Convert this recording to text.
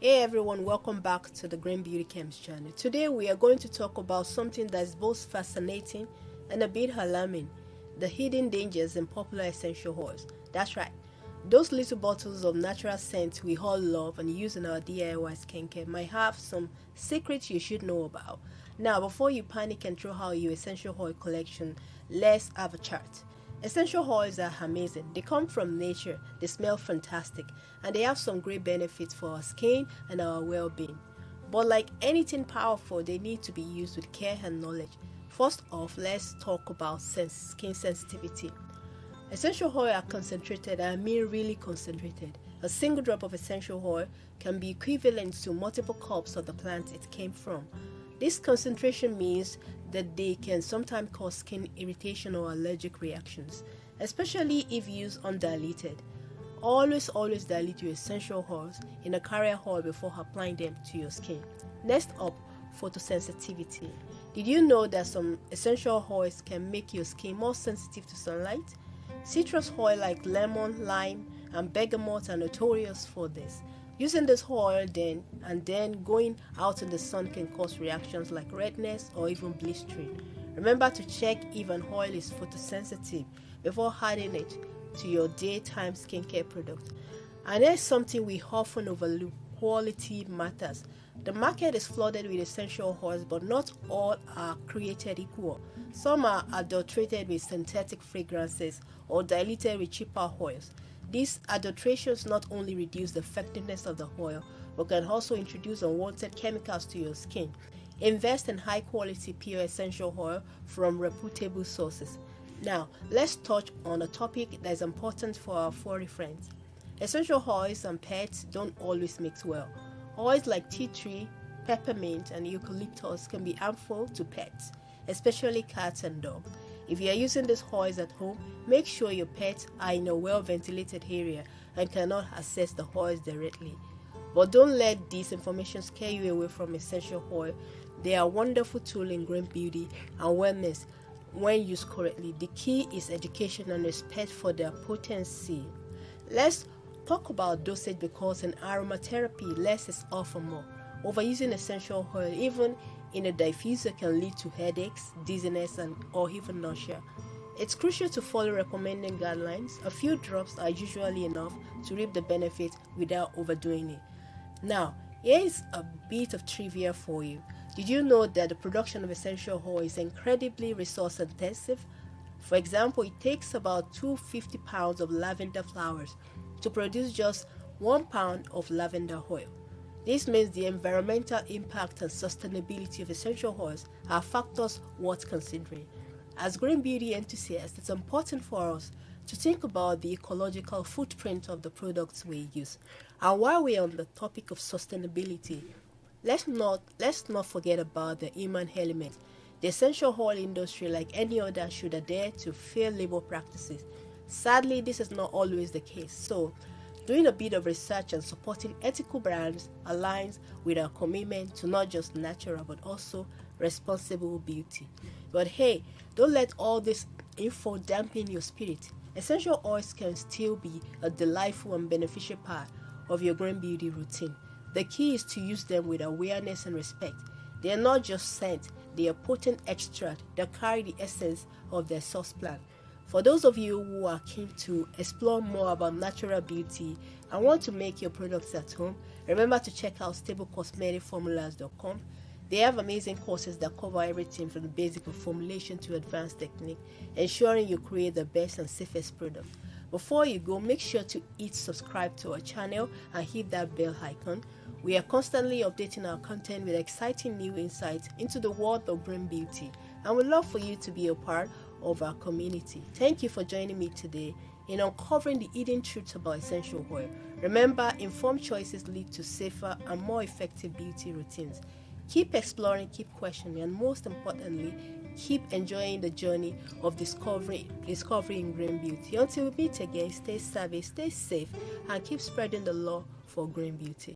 Hey everyone, welcome back to the Green Beauty Camps channel. Today we are going to talk about something that is both fascinating and a bit alarming: the hidden dangers in popular essential oils. That's right, those little bottles of natural scents we all love and use in our DIY skincare might have some secrets you should know about. Now, before you panic and throw out your essential oil collection, let's have a chat. Essential oils are amazing. They come from nature, they smell fantastic, and they have some great benefits for our skin and our well being. But, like anything powerful, they need to be used with care and knowledge. First off, let's talk about skin sensitivity. Essential oil are concentrated, I mean really concentrated. A single drop of essential oil can be equivalent to multiple cups of the plant it came from. This concentration means that they can sometimes cause skin irritation or allergic reactions, especially if used undiluted. Always dilute your essential oils in a carrier oil before applying them to your skin. Next up, photosensitivity. Did you know that some essential oils can make your skin more sensitive to sunlight? Citrus oil like lemon, lime, and bergamot are notorious for this. Using this oil then going out in the sun can cause reactions like redness or even blistering. Remember to check if an oil is photosensitive before adding it to your daytime skincare product. And there's something we often overlook: quality matters. The market is flooded with essential oils, but not all are created equal. Some are adulterated with synthetic fragrances or diluted with cheaper oils. These adulterations not only reduce the effectiveness of the oil, but can also introduce unwanted chemicals to your skin. Invest in high quality pure essential oil from reputable sources. Now, let's touch on a topic that is important for our furry friends. Essential oils and pets don't always mix well. Oils like tea tree, peppermint, and eucalyptus can be harmful to pets, especially cats and dogs. If you are using these oils at home, make sure your pets are in a well-ventilated area and cannot access the oils directly. But don't let this information scare you away from essential oil. They are a wonderful tool in green beauty and wellness when used correctly. The key is education and respect for their potency. Let's talk about dosage, because in aromatherapy, less is often more. Overusing essential oil, even in a diffuser, can lead to headaches, dizziness, or even nausea. It's crucial to follow recommended guidelines. A few drops are usually enough to reap the benefit without overdoing it. Now, here is a bit of trivia for you. Did you know that the production of essential oil is incredibly resource intensive? For example, it takes about 250 pounds of lavender flowers to produce just 1 pound of lavender oil. This means the environmental impact and sustainability of essential oils are factors worth considering. As green beauty enthusiasts, it's important for us to think about the ecological footprint of the products we use. And while we're on the topic of sustainability, let's not forget about the human element. The essential oil industry, like any other, should adhere to fair labor practices. Sadly, this is not always the case. So, doing a bit of research and supporting ethical brands aligns with our commitment to not just natural but also responsible beauty. But hey, don't let all this info dampen your spirit. Essential oils can still be a delightful and beneficial part of your green beauty routine. The key is to use them with awareness and respect. They are not just scent, they are potent extract that carry the essence of their source plant. For those of you who are keen to explore more about natural beauty and want to make your products at home, remember to check out stablecosmeticformulas.com. They have amazing courses that cover everything from the basic of formulation to advanced technique, ensuring you create the best and safest product. Before you go, make sure to hit subscribe to our channel and hit that bell icon. We are constantly updating our content with exciting new insights into the world of green beauty, and we'd love for you to be a part of our community. Thank you for joining me today in uncovering the hidden truths about essential oil. Remember, informed choices lead to safer and more effective beauty routines. Keep exploring, keep questioning, and most importantly, keep enjoying the journey of discovering green beauty. Until we meet again, stay savvy, stay safe, and keep spreading the love for green beauty.